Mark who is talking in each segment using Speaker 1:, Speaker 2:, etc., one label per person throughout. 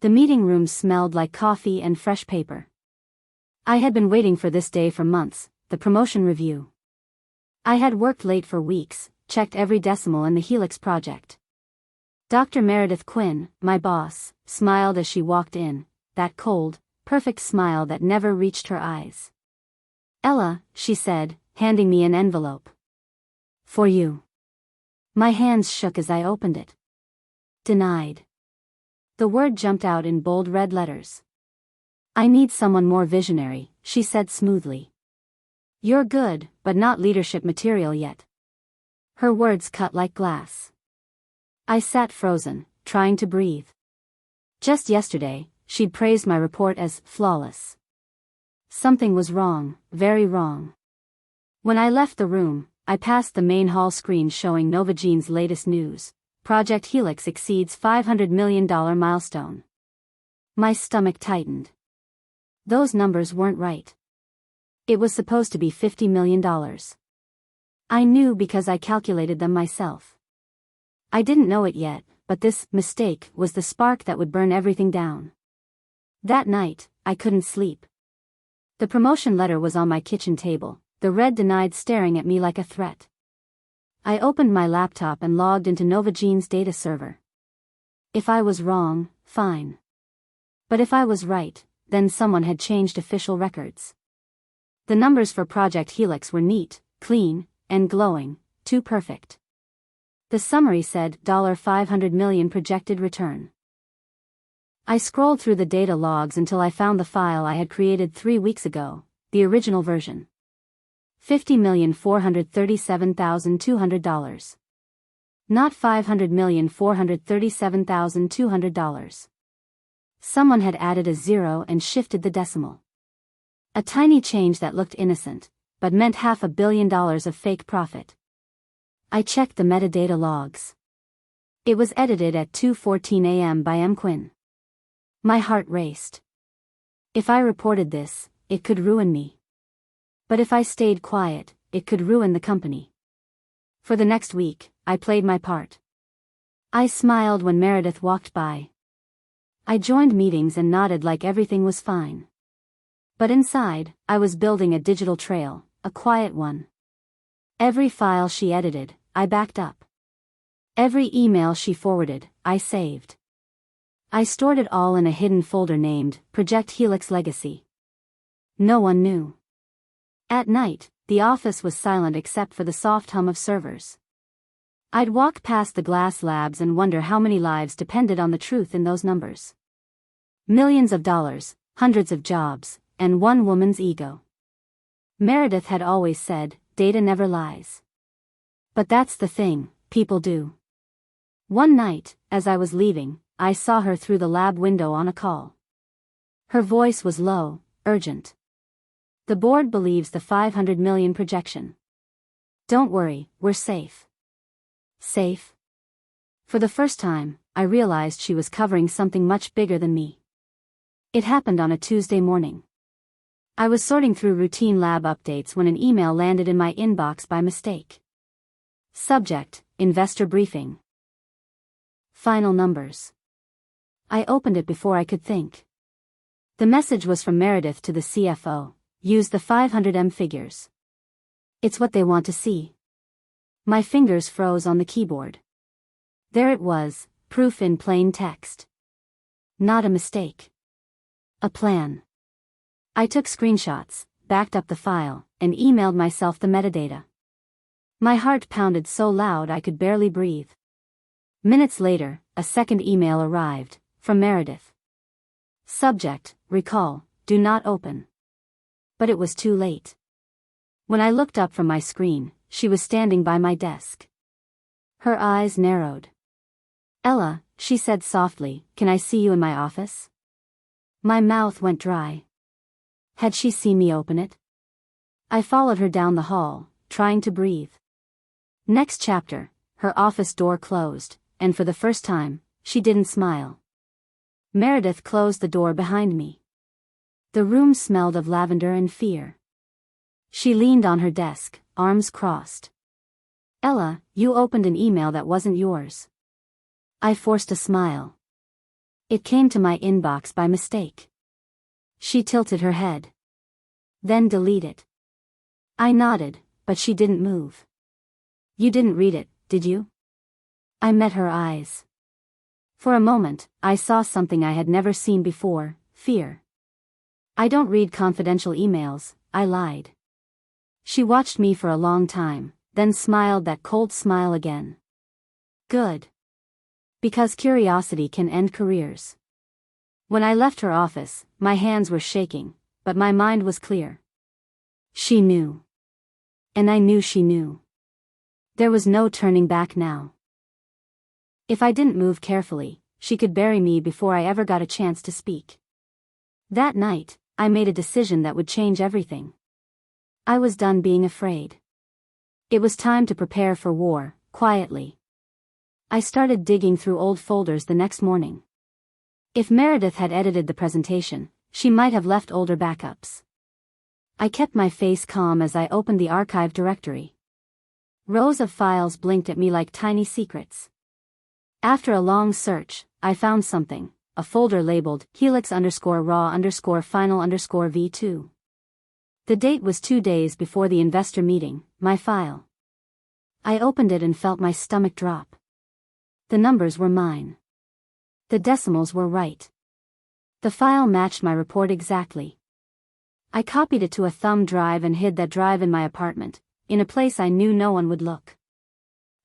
Speaker 1: The meeting room smelled like coffee and fresh paper. I had been waiting for this day for months, the promotion review. I had worked late for weeks, checked every decimal in the Helix project. Dr. Meredith Quinn, my boss, smiled as she walked in, that cold, perfect smile that never reached her eyes. "Ella," she said, handing me an envelope. "For you." My hands shook as I opened it. "Denied." The word jumped out in bold red letters. "I need someone more visionary," she said smoothly. "You're good, but not leadership material yet." Her words cut like glass. I sat frozen, trying to breathe. Just yesterday, she'd praised my report as flawless. Something was wrong, very wrong. When I left the room, I passed the main hall screen showing Novagene's latest news. Project Helix exceeds $500 million milestone. My stomach tightened. Those numbers weren't right. It was supposed to be $50 million. I knew because I calculated them myself. I didn't know it yet, but this mistake was the spark that would burn everything down. That night, I couldn't sleep. The promotion letter was on my kitchen table, the red denied staring at me like a threat. I opened my laptop and logged into Novagene's data server. If I was wrong, fine. But if I was right, then someone had changed official records. The numbers for Project Helix were neat, clean, and glowing, too perfect. The summary said $500 million projected return. I scrolled through the data logs until I found the file I had created 3 weeks ago, the original version. $50,437,200. Not $500,437,200. Someone had added a zero and shifted the decimal. A tiny change that looked innocent, but meant $500 million of fake profit. I checked the metadata logs. It was edited at 2:14 a.m. by M. Quinn. My heart raced. If I reported this, it could ruin me. But if I stayed quiet, it could ruin the company. For the next week, I played my part. I smiled when Meredith walked by. I joined meetings and nodded like everything was fine. But inside, I was building a digital trail, a quiet one. Every file she edited, I backed up. Every email she forwarded, I saved. I stored it all in a hidden folder named Project Helix Legacy. No one knew. At night, the office was silent except for the soft hum of servers. I'd walk past the glass labs and wonder how many lives depended on the truth in those numbers. Millions of dollars, hundreds of jobs, and one woman's ego. Meredith had always said, data never lies. But that's the thing, people do. One night, as I was leaving, I saw her through the lab window on a call. Her voice was low, urgent. "The board believes the $500 million projection. Don't worry, we're safe." Safe? For the first time, I realized she was covering something much bigger than me. It happened on a Tuesday morning. I was sorting through routine lab updates when an email landed in my inbox by mistake. Subject, Investor Briefing. Final numbers. I opened it before I could think. The message was from Meredith to the CFO. Use the 500M figures. It's what they want to see. My fingers froze on the keyboard. There it was, proof in plain text. Not a mistake. A plan. I took screenshots, backed up the file, and emailed myself the metadata. My heart pounded so loud I could barely breathe. Minutes later, a second email arrived, from Meredith. Subject, recall, do not open. But it was too late. When I looked up from my screen, she was standing by my desk. Her eyes narrowed. "Ella," she said softly, "can I see you in my office?" My mouth went dry. Had she seen me open it? I followed her down the hall, trying to breathe. Next chapter, her office door closed, and for the first time, she didn't smile. Meredith closed the door behind me. The room smelled of lavender and fear. She leaned on her desk, arms crossed. "Ella, you opened an email that wasn't yours." I forced a smile. It came to my inbox by mistake. She tilted her head. Then delete it. I nodded, but she didn't move. You didn't read it, did you? I met her eyes. For a moment, I saw something I had never seen before, fear. I don't read confidential emails, I lied. She watched me for a long time, then smiled that cold smile again. Good. Because curiosity can end careers. When I left her office, my hands were shaking, but my mind was clear. She knew. And I knew she knew. There was no turning back now. If I didn't move carefully, she could bury me before I ever got a chance to speak. That night, I made a decision that would change everything. I was done being afraid. It was time to prepare for war, quietly. I started digging through old folders the next morning. If Meredith had edited the presentation, she might have left older backups. I kept my face calm as I opened the archive directory. Rows of files blinked at me like tiny secrets. After a long search, I found something, a folder labeled Helix_raw_final_V2. The date was 2 days before the investor meeting, my file. I opened it and felt my stomach drop. The numbers were mine. The decimals were right. The file matched my report exactly. I copied it to a thumb drive and hid that drive in my apartment, in a place I knew no one would look.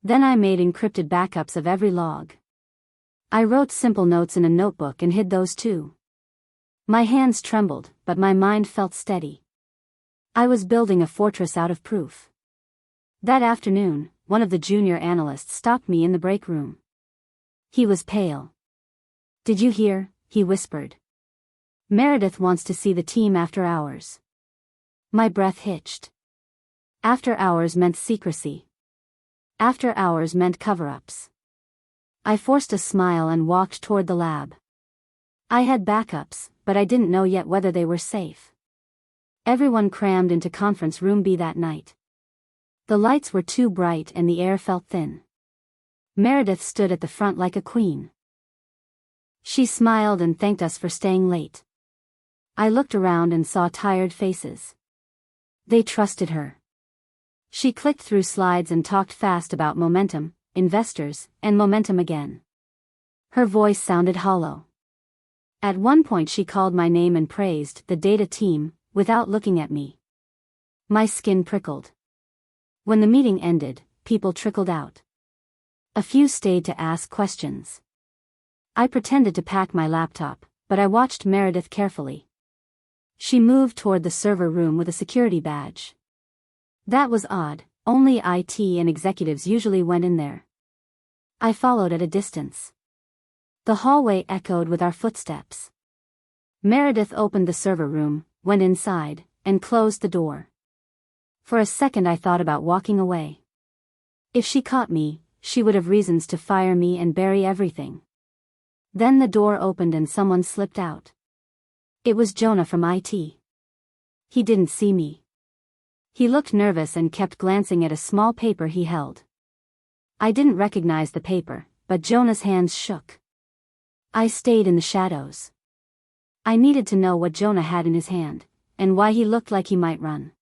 Speaker 1: Then I made encrypted backups of every log. I wrote simple notes in a notebook and hid those too. My hands trembled, but my mind felt steady. I was building a fortress out of proof. That afternoon, one of the junior analysts stopped me in the break room. He was pale. "Did you hear?" he whispered. "Meredith wants to see the team after hours." My breath hitched. After hours meant secrecy. After hours meant cover-ups. I forced a smile and walked toward the lab. I had backups, but I didn't know yet whether they were safe. Everyone crammed into conference room B that night. The lights were too bright and the air felt thin. Meredith stood at the front like a queen. She smiled and thanked us for staying late. I looked around and saw tired faces. They trusted her. She clicked through slides and talked fast about momentum, investors, and momentum again. Her voice sounded hollow. At one point she called my name and praised the data team, without looking at me. My skin prickled. When the meeting ended, people trickled out. A few stayed to ask questions. I pretended to pack my laptop, but I watched Meredith carefully. She moved toward the server room with a security badge. That was odd, only IT and executives usually went in there. I followed at a distance. The hallway echoed with our footsteps. Meredith opened the server room, went inside, and closed the door. For a second I thought about walking away. If she caught me, she would have reasons to fire me and bury everything. Then the door opened and someone slipped out. It was Jonah from IT. He didn't see me. He looked nervous and kept glancing at a small paper he held. I didn't recognize the paper, but Jonah's hands shook. I stayed in the shadows. I needed to know what Jonah had in his hand, and why he looked like he might run.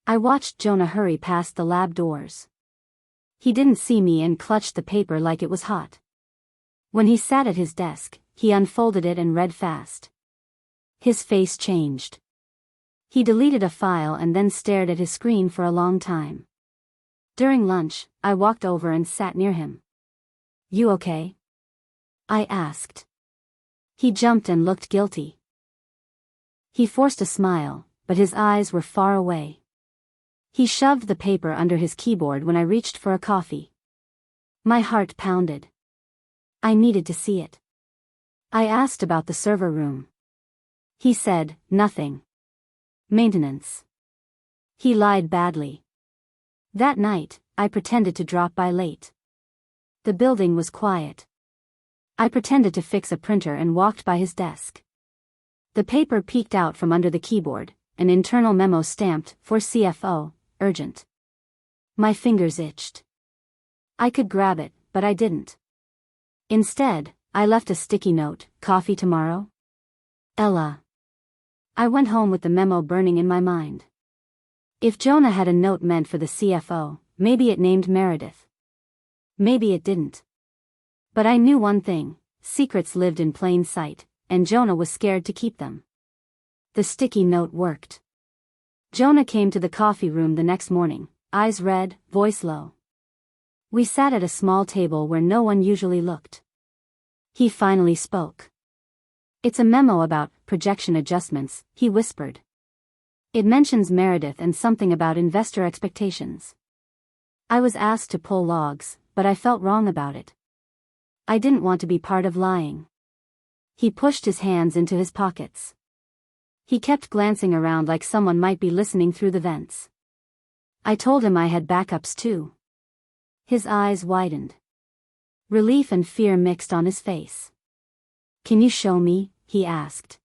Speaker 1: I watched Jonah hurry past the lab doors. He didn't see me and clutched the paper like it was hot. When he sat at his desk, he unfolded it and read fast. His face changed. He deleted a file and then stared at his screen for a long time. During lunch, I walked over and sat near him. "You okay?" I asked. He jumped and looked guilty. He forced a smile, but his eyes were far away. He shoved the paper under his keyboard when I reached for a coffee. My heart pounded. I needed to see it. I asked about the server room. He said, "Nothing. Maintenance." He lied badly. That night, I pretended to drop by late. The building was quiet. I pretended to fix a printer and walked by his desk. The paper peeked out from under the keyboard, an internal memo stamped, "For CFO, urgent." My fingers itched. I could grab it, but I didn't. Instead, I left a sticky note, coffee tomorrow? Ella. I went home with the memo burning in my mind. If Jonah had a note meant for the CFO, maybe it named Meredith. Maybe it didn't. But I knew one thing, secrets lived in plain sight, and Jonah was scared to keep them. The sticky note worked. Jonah came to the coffee room the next morning, eyes red, voice low. We sat at a small table where no one usually looked. He finally spoke. It's a memo about projection adjustments, he whispered. It mentions Meredith and something about investor expectations. I was asked to pull logs, but I felt wrong about it. I didn't want to be part of lying. He pushed his hands into his pockets. He kept glancing around like someone might be listening through the vents. I told him I had backups too. His eyes widened. Relief and fear mixed on his face. Can you show me? He asked.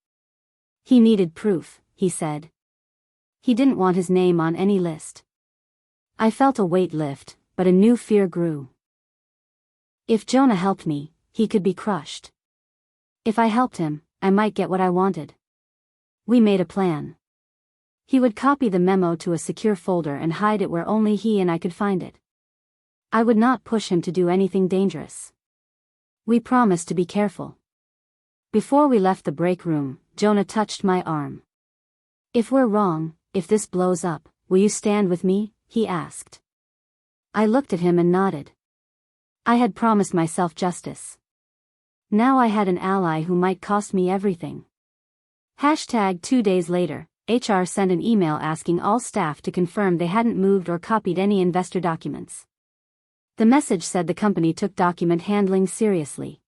Speaker 1: He needed proof, he said. He didn't want his name on any list. I felt a weight lift, but a new fear grew. If Jonah helped me, he could be crushed. If I helped him, I might get what I wanted. We made a plan. He would copy the memo to a secure folder and hide it where only he and I could find it. I would not push him to do anything dangerous. We promised to be careful. Before we left the break room, Jonah touched my arm. If we're wrong, if this blows up, will you stand with me? He asked. I looked at him and nodded. I had promised myself justice. Now I had an ally who might cost me everything. Hashtag 2 days later, HR sent an email asking all staff to confirm they hadn't moved or copied any investor documents. The message said the company took document handling seriously.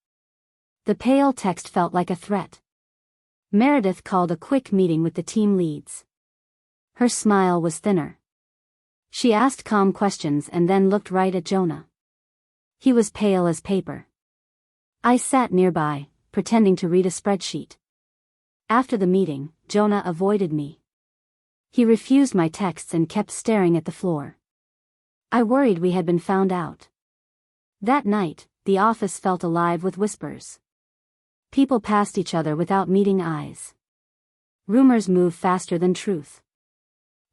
Speaker 1: The pale text felt like a threat. Meredith called a quick meeting with the team leads. Her smile was thinner. She asked calm questions and then looked right at Jonah. He was pale as paper. I sat nearby, pretending to read a spreadsheet. After the meeting, Jonah avoided me. He refused my texts and kept staring at the floor. I worried we had been found out. That night, the office felt alive with whispers. People passed each other without meeting eyes. Rumors move faster than truth.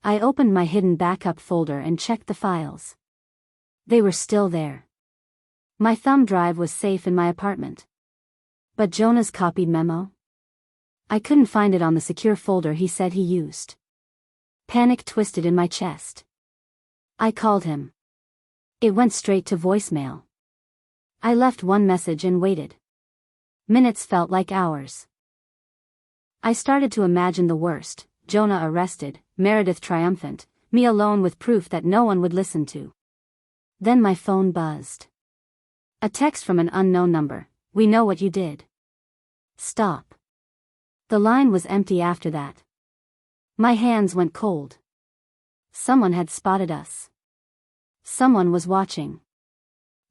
Speaker 1: I opened my hidden backup folder and checked the files. They were still there. My thumb drive was safe in my apartment. But Jonah's copied memo? I couldn't find it on the secure folder he said he used. Panic twisted in my chest. I called him. It went straight to voicemail. I left one message and waited. Minutes felt like hours. I started to imagine the worst, Jonah arrested, Meredith triumphant, me alone with proof that no one would listen to. Then my phone buzzed. A text from an unknown number, we know what you did. Stop. The line was empty after that. My hands went cold. Someone had spotted us. Someone was watching.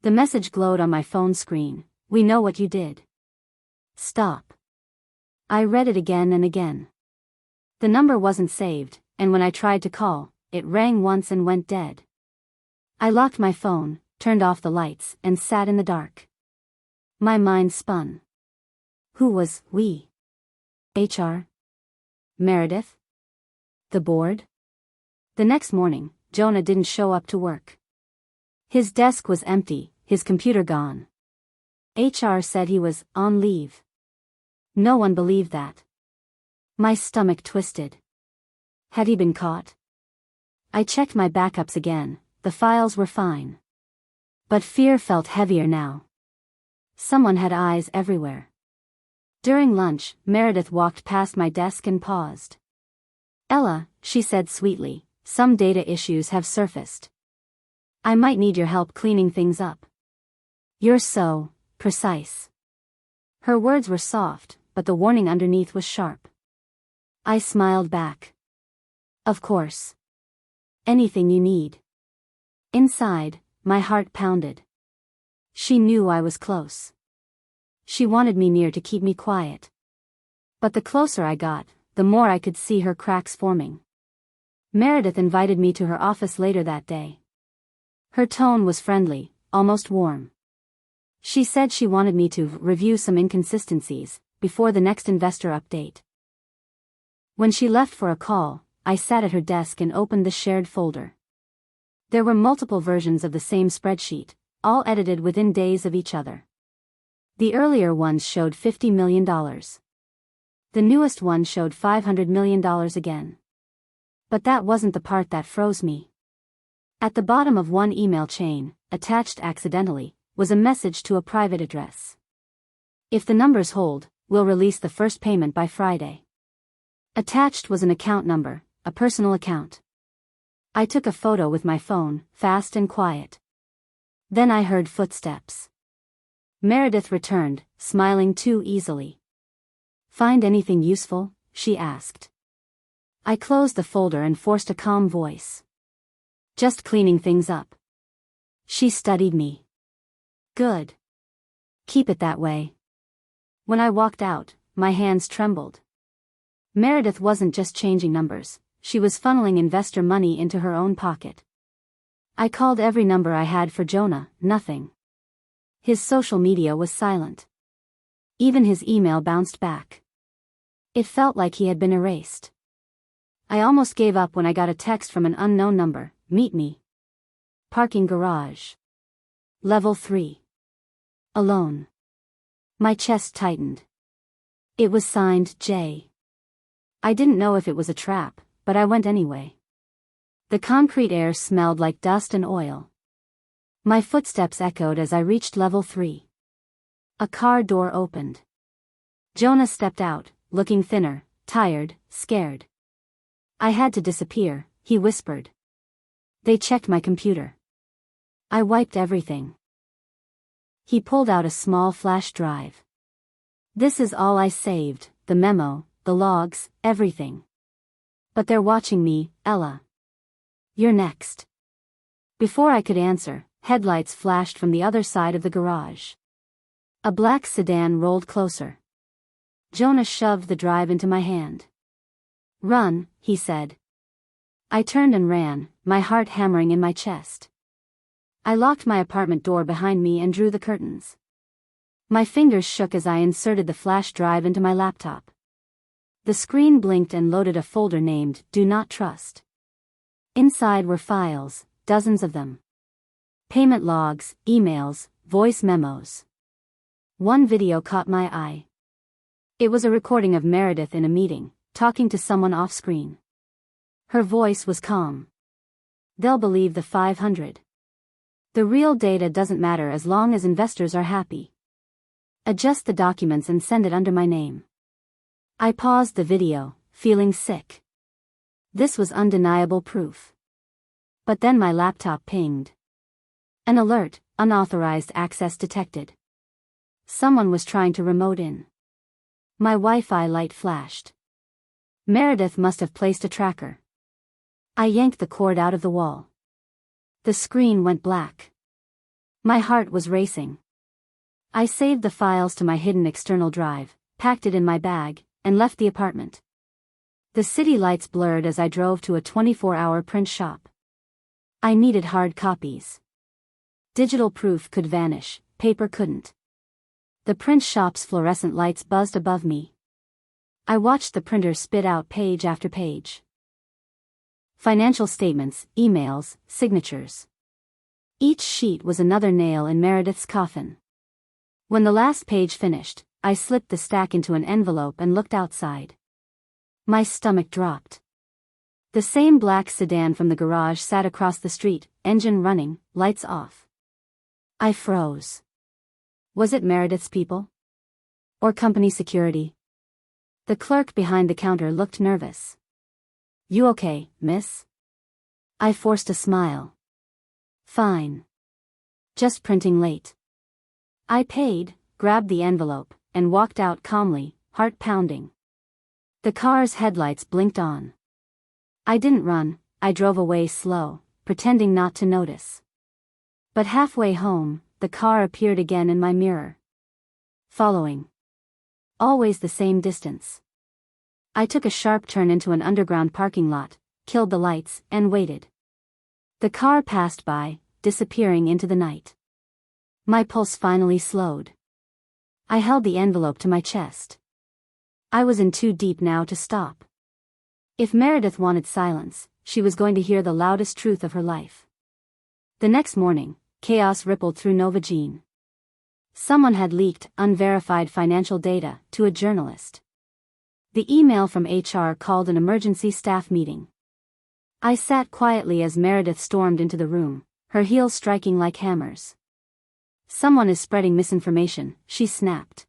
Speaker 1: The message glowed on my phone screen, we know what you did. Stop. I read it again and again. The number wasn't saved, and when I tried to call, it rang once and went dead. I locked my phone, turned off the lights, and sat in the dark. My mind spun. Who was we? HR? Meredith? The board? The next morning, Jonah didn't show up to work. His desk was empty, his computer gone. HR said he was on leave. No one believed that. My stomach twisted. Had he been caught? I checked my backups again, the files were fine. But fear felt heavier now. Someone had eyes everywhere. During lunch, Meredith walked past my desk and paused. Ella, she said sweetly, some data issues have surfaced. I might need your help cleaning things up. You're so precise. Her words were soft, but the warning underneath was sharp. I smiled back. Of course. Anything you need. Inside, my heart pounded. She knew I was close. She wanted me near to keep me quiet. But the closer I got, the more I could see her cracks forming. Meredith invited me to her office later that day. Her tone was friendly, almost warm. She said she wanted me to review some inconsistencies before the next investor update. When she left for a call, I sat at her desk and opened the shared folder. There were multiple versions of the same spreadsheet, all edited within days of each other. The earlier ones showed $50 million. The newest one showed $500 million again. But that wasn't the part that froze me. At the bottom of one email chain, attached accidentally, was a message to a private address. If the numbers hold, we'll release the first payment by Friday. Attached was an account number, a personal account. I took a photo with my phone, fast and quiet. Then I heard footsteps. Meredith returned, smiling too easily. "Find anything useful?" she asked. I closed the folder and forced a calm voice. "Just cleaning things up." She studied me. "Good. Keep it that way." When I walked out, my hands trembled. Meredith wasn't just changing numbers, she was funneling investor money into her own pocket. I called every number I had for Jonah, nothing. His social media was silent. Even his email bounced back. It felt like he had been erased. I almost gave up when I got a text from an unknown number, "Meet me. Parking garage. Level 3. Alone." My chest tightened. It was signed J. I didn't know if it was a trap, but I went anyway. The concrete air smelled like dust and oil. My footsteps echoed as I reached level 3. A car door opened. Jonah stepped out, looking thinner, tired, scared. "I had to disappear," he whispered. "They checked my computer. I wiped everything." He pulled out a small flash drive. "This is all I saved, the memo, the logs, everything. But they're watching me, Ella. You're next." Before I could answer, headlights flashed from the other side of the garage. A black sedan rolled closer. Jonah shoved the drive into my hand. "Run," he said. I turned and ran, my heart hammering in my chest. I locked my apartment door behind me and drew the curtains. My fingers shook as I inserted the flash drive into my laptop. The screen blinked and loaded a folder named "Do Not Trust." Inside were files, dozens of them. Payment logs, emails, voice memos. One video caught my eye. It was a recording of Meredith in a meeting, talking to someone off-screen. Her voice was calm. "They'll believe the 500. The real data doesn't matter as long as investors are happy. Adjust the documents and send it under my name." I paused the video, feeling sick. This was undeniable proof. But then my laptop pinged. An alert, "Unauthorized access detected." Someone was trying to remote in. My Wi-Fi light flashed. Meredith must have placed a tracker. I yanked the cord out of the wall. The screen went black. My heart was racing. I saved the files to my hidden external drive, packed it in my bag, and left the apartment. The city lights blurred as I drove to a 24-hour print shop. I needed hard copies. Digital proof could vanish, paper couldn't. The print shop's fluorescent lights buzzed above me. I watched the printer spit out page after page. Financial statements, emails, signatures. Each sheet was another nail in Meredith's coffin. When the last page finished, I slipped the stack into an envelope and looked outside. My stomach dropped. The same black sedan from the garage sat across the street, engine running, lights off. I froze. Was it Meredith's people? Or company security? The clerk behind the counter looked nervous. "You okay, miss?" I forced a smile. "Fine. Just printing late." I paid, grabbed the envelope, and walked out calmly, heart pounding. The car's headlights blinked on. I didn't run, I drove away slow, pretending not to notice. But halfway home, the car appeared again in my mirror. Following. Always the same distance. I took a sharp turn into an underground parking lot, killed the lights, and waited. The car passed by, disappearing into the night. My pulse finally slowed. I held the envelope to my chest. I was in too deep now to stop. If Meredith wanted silence, she was going to hear the loudest truth of her life. The next morning, chaos rippled through Novagene. Someone had leaked unverified financial data to a journalist. The email from HR called an emergency staff meeting. I sat quietly as Meredith stormed into the room, her heels striking like hammers. "Someone is spreading misinformation," she snapped.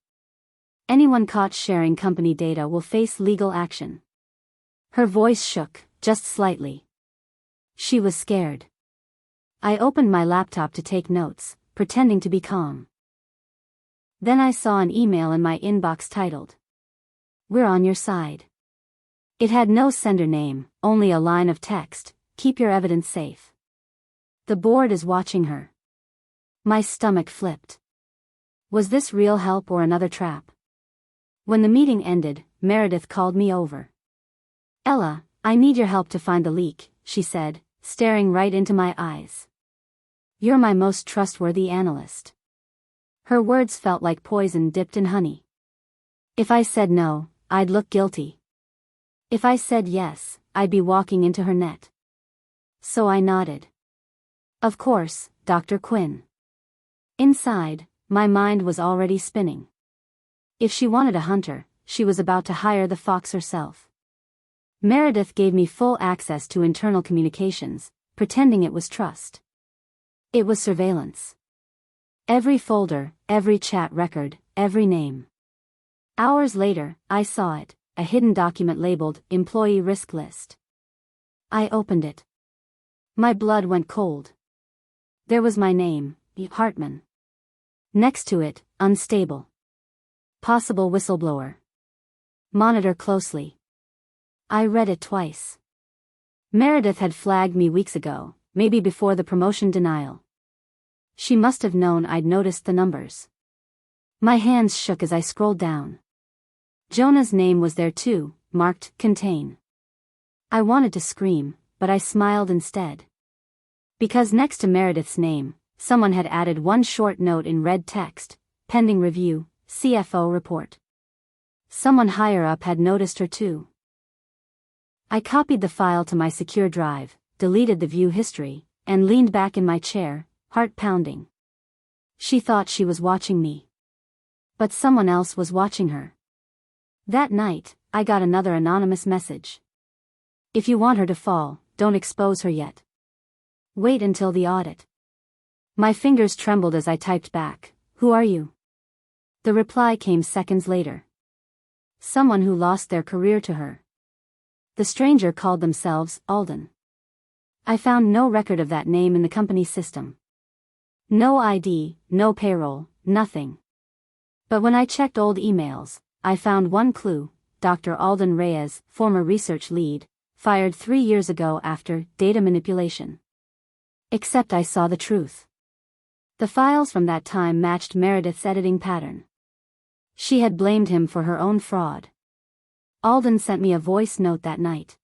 Speaker 1: "Anyone caught sharing company data will face legal action." Her voice shook, just slightly. She was scared. I opened my laptop to take notes, pretending to be calm. Then I saw an email in my inbox titled, "We're on your side." It had no sender name, only a line of text, "Keep your evidence safe. The board is watching her." My stomach flipped. Was this real help or another trap? When the meeting ended, Meredith called me over. "Ella, I need your help to find the leak," she said, staring right into my eyes. "You're my most trustworthy analyst." Her words felt like poison dipped in honey. If I said no, I'd look guilty. If I said yes, I'd be walking into her net. So I nodded. "Of course, Dr. Quinn." Inside, my mind was already spinning. If she wanted a hunter, she was about to hire the fox herself. Meredith gave me full access to internal communications, pretending it was trust. It was surveillance. Every folder, every chat record, every name. Hours later, I saw it, a hidden document labeled Employee Risk List. I opened it. My blood went cold. There was my name, Hartman. Next to it, unstable. Possible whistleblower. Monitor closely. I read it twice. Meredith had flagged me weeks ago, maybe before the promotion denial. She must have known I'd noticed the numbers. My hands shook as I scrolled down. Jonah's name was there too, marked Contain. I wanted to scream, but I smiled instead. Because next to Meredith's name, someone had added one short note in red text, "Pending review, CFO report." Someone higher up had noticed her too. I copied the file to my secure drive, deleted the view history, and leaned back in my chair, heart pounding. She thought she was watching me. But someone else was watching her. That night, I got another anonymous message. "If you want her to fall, don't expose her yet. Wait until the audit." My fingers trembled as I typed back, "Who are you?" The reply came seconds later. Someone who lost their career to her. The stranger called themselves Alden. I found no record of that name in the company system. No ID, no payroll, nothing. But when I checked old emails, I found one clue: Dr. Alden Reyes, former research lead, fired 3 years ago after data manipulation. Except I saw the truth. The files from that time matched Meredith's editing pattern. She had blamed him for her own fraud. Alden sent me a voice note that night.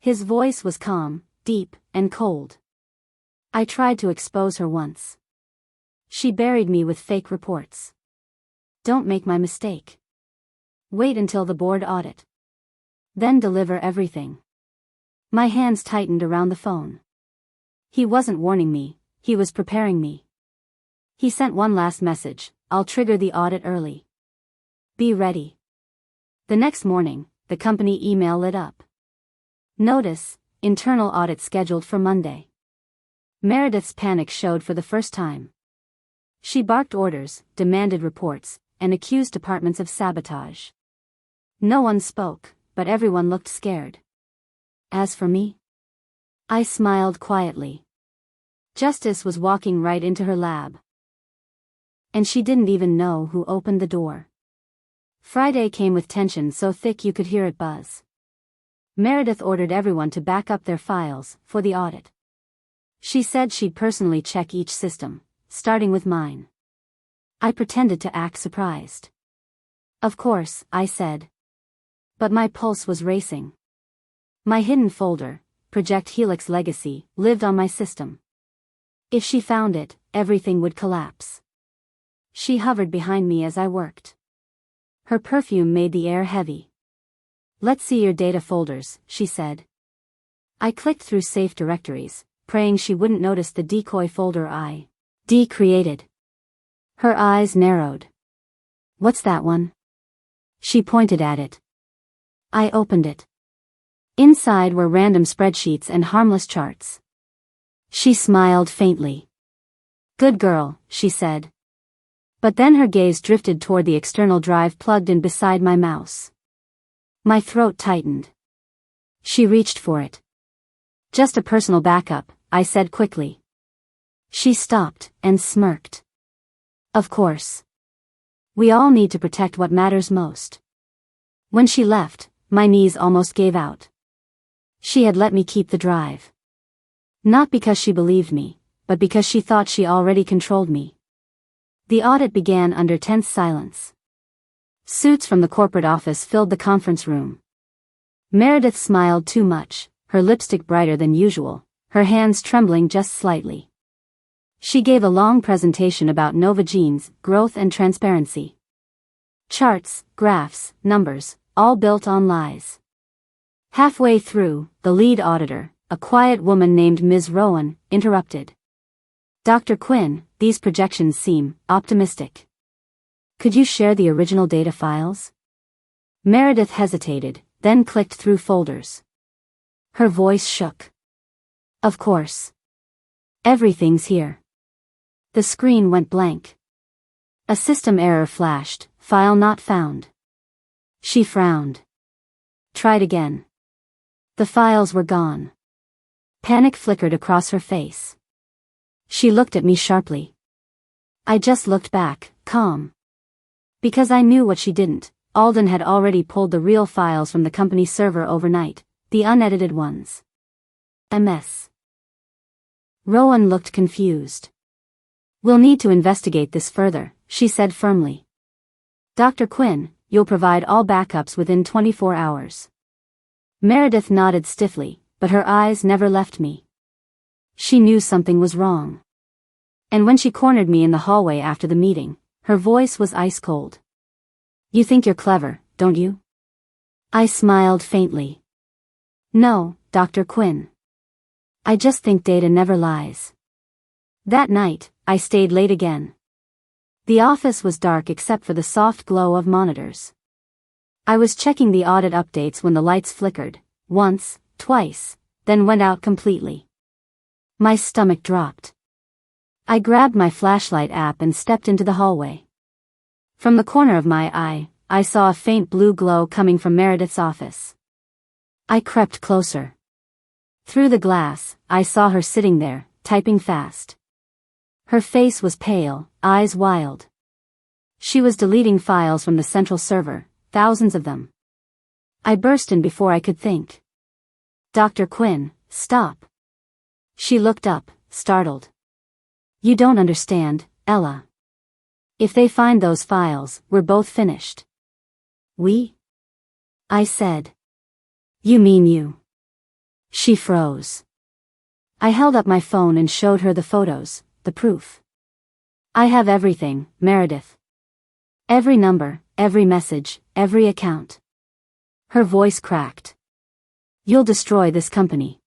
Speaker 1: His voice was calm, deep, and cold. I tried to expose her once. She buried me with fake reports. "Don't make my mistake. Wait until the board audit. Then deliver everything." My hands tightened around the phone. He wasn't warning me, he was preparing me. He sent one last message: "I'll trigger the audit early. Be ready." The next morning, the company email lit up. Notice: internal audit scheduled for Monday. Meredith's panic showed for the first time. She barked orders, demanded reports, and accused departments of sabotage. No one spoke, but everyone looked scared. As for me, I smiled quietly. Justice was walking right into her lab. And she didn't even know who opened the door. Friday came with tension so thick you could hear it buzz. Meredith ordered everyone to back up their files for the audit. She said she'd personally check each system, starting with mine. I pretended to act surprised. "Of course," I said. But my pulse was racing. My hidden folder, Project Helix Legacy, lived on my system. If she found it, everything would collapse. She hovered behind me as I worked. Her perfume made the air heavy. "Let's see your data folders," she said. I clicked through safe directories, praying she wouldn't notice the decoy folder I created. Her eyes narrowed. "What's that one?" She pointed at it. I opened it. Inside were random spreadsheets and harmless charts. She smiled faintly. "Good girl," she said. But then her gaze drifted toward the external drive plugged in beside my mouse. My throat tightened. She reached for it. "Just a personal backup," I said quickly. She stopped and smirked. "Of course. We all need to protect what matters most." When she left, my knees almost gave out. She had let me keep the drive. Not because she believed me, but because she thought she already controlled me. The audit began under tense silence. Suits from the corporate office filled the conference room. Meredith smiled too much, her lipstick brighter than usual, her hands trembling just slightly. She gave a long presentation about Novagene's growth and transparency. Charts, graphs, numbers, all built on lies. Halfway through, the lead auditor, a quiet woman named Ms. Rowan, interrupted. "Dr. Quinn, these projections seem optimistic. Could you share the original data files?" Meredith hesitated, then clicked through folders. Her voice shook. "Of course. Everything's here." The screen went blank. A system error flashed, "File not found." She frowned. Tried again. The files were gone. Panic flickered across her face. She looked at me sharply. I just looked back, calm. Because I knew what she didn't. Alden had already pulled the real files from the company server overnight, the unedited ones. A mess. Rowan looked confused. "We'll need to investigate this further," she said firmly. "Dr. Quinn, you'll provide all backups within 24 hours. Meredith nodded stiffly, but her eyes never left me. She knew something was wrong. And when she cornered me in the hallway after the meeting, her voice was ice cold. "You think you're clever, don't you?" I smiled faintly. "No, Dr. Quinn. I just think data never lies." That night, I stayed late again. The office was dark except for the soft glow of monitors. I was checking the audit updates when the lights flickered, once, twice, then went out completely. My stomach dropped. I grabbed my flashlight app and stepped into the hallway. From the corner of my eye, I saw a faint blue glow coming from Meredith's office. I crept closer. Through the glass, I saw her sitting there, typing fast. Her face was pale, eyes wild. She was deleting files from the central server, thousands of them. I burst in before I could think. "Dr. Quinn, stop." She looked up, startled. "You don't understand, Ella. If they find those files, we're both finished." "We?" I said. "You mean you." She froze. I held up my phone and showed her the photos, the proof. "I have everything, Meredith. Every number, every message, every account." Her voice cracked. "You'll destroy this company."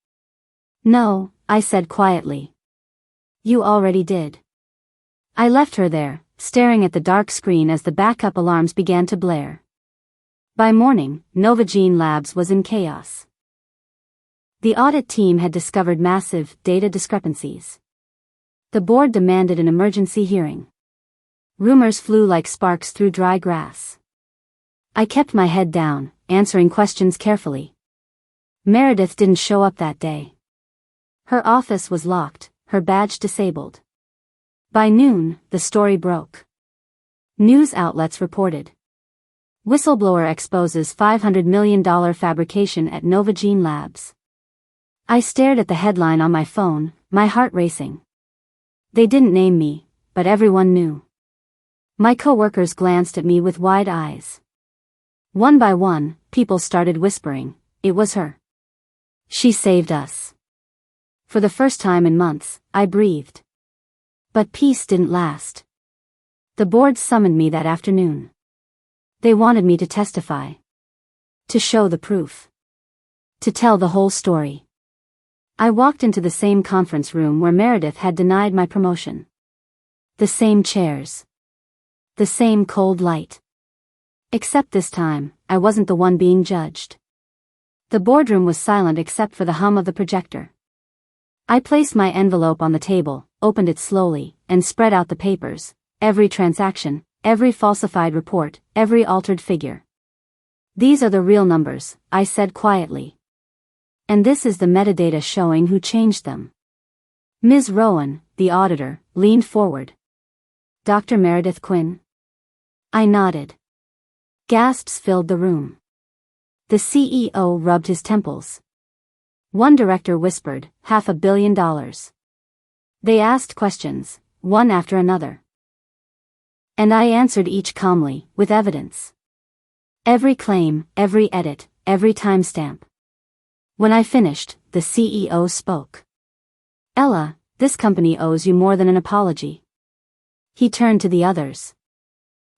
Speaker 1: "No," I said quietly. "You already did." I left her there, staring at the dark screen as the backup alarms began to blare. By morning, Novagene Labs was in chaos. The audit team had discovered massive data discrepancies. The board demanded an emergency hearing. Rumors flew like sparks through dry grass. I kept my head down, answering questions carefully. Meredith didn't show up that day. Her office was locked, her badge disabled. By noon, the story broke. News outlets reported. Whistleblower exposes $500 million fabrication at Novagene Labs. I stared at the headline on my phone, my heart racing. They didn't name me, but everyone knew. My coworkers glanced at me with wide eyes. One by one, people started whispering, "It was her. She saved us." For the first time in months, I breathed. But peace didn't last. The board summoned me that afternoon. They wanted me to testify. To show the proof. To tell the whole story. I walked into the same conference room where Meredith had denied my promotion. The same chairs. The same cold light. Except this time, I wasn't the one being judged. The boardroom was silent except for the hum of the projector. I placed my envelope on the table, opened it slowly, and spread out the papers, every transaction, every falsified report, every altered figure. These are the real numbers, I said quietly. And this is the metadata showing who changed them. Ms. Rowan, the auditor, leaned forward. Dr. Meredith Quinn? I nodded. Gasps filled the room. The CEO rubbed his temples. One director whispered, $500 million. They asked questions, one after another. And I answered each calmly, with evidence. Every claim, every edit, every timestamp. When I finished, the CEO spoke. Ella, this company owes you more than an apology. He turned to the others.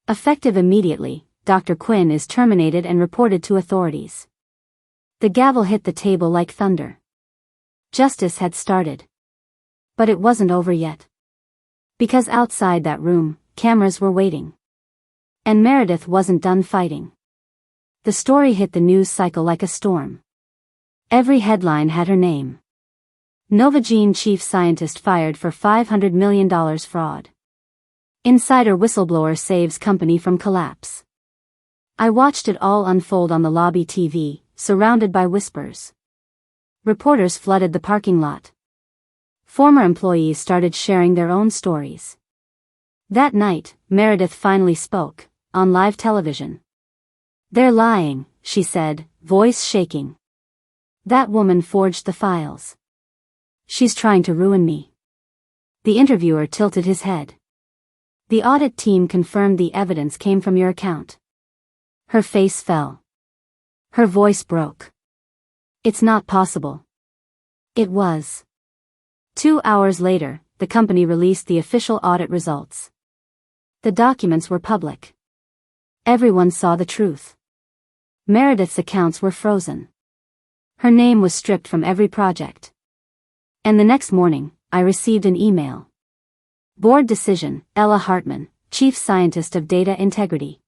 Speaker 1: Effective immediately, Dr. Quinn is terminated and reported to authorities. The gavel hit the table like thunder. Justice had started. But it wasn't over yet. Because outside that room, cameras were waiting. And Meredith wasn't done fighting. The story hit the news cycle like a storm. Every headline had her name. Novogene chief scientist fired for $500 million fraud. Insider whistleblower saves company from collapse. I watched it all unfold on the lobby TV, surrounded by whispers. Reporters flooded the parking lot. Former employees started sharing their own stories. That night, Meredith finally spoke, on live television. They're lying, she said, voice shaking. That woman forged the files. She's trying to ruin me. The interviewer tilted his head. The audit team confirmed the evidence came from your account. Her face fell. Her voice broke. It's not possible. It was. 2 hours later, the company released the official audit results. The documents were public. Everyone saw the truth. Meredith's accounts were frozen. Her name was stripped from every project. And the next morning, I received an email. Board decision, Ella Hartman, Chief Scientist of Data Integrity.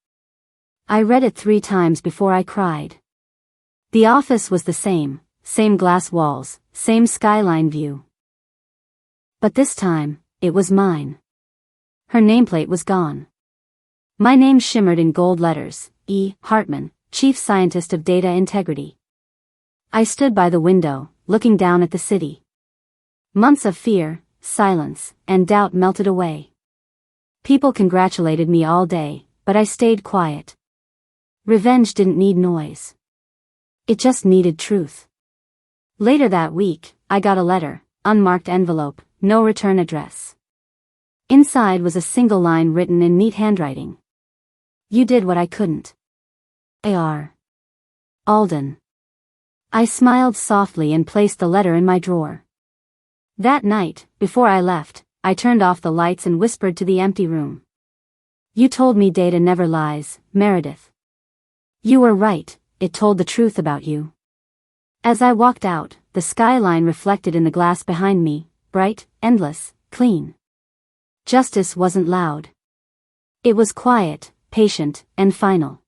Speaker 1: I read it 3 times before I cried. The office was the same glass walls, same skyline view. But this time, it was mine. Her nameplate was gone. My name shimmered in gold letters, E. Hartman, Chief Scientist of Data Integrity. I stood by the window, looking down at the city. Months of fear, silence, and doubt melted away. People congratulated me all day, but I stayed quiet. Revenge didn't need noise. It just needed truth. Later that week, I got a letter, unmarked envelope, no return address. Inside was a single line written in neat handwriting. You did what I couldn't. A.R. Alden. I smiled softly and placed the letter in my drawer. That night, before I left, I turned off the lights and whispered to the empty room. You told me data never lies, Meredith. You were right, it told the truth about you. As I walked out, the skyline reflected in the glass behind me, bright, endless, clean. Justice wasn't loud. It was quiet, patient, and final.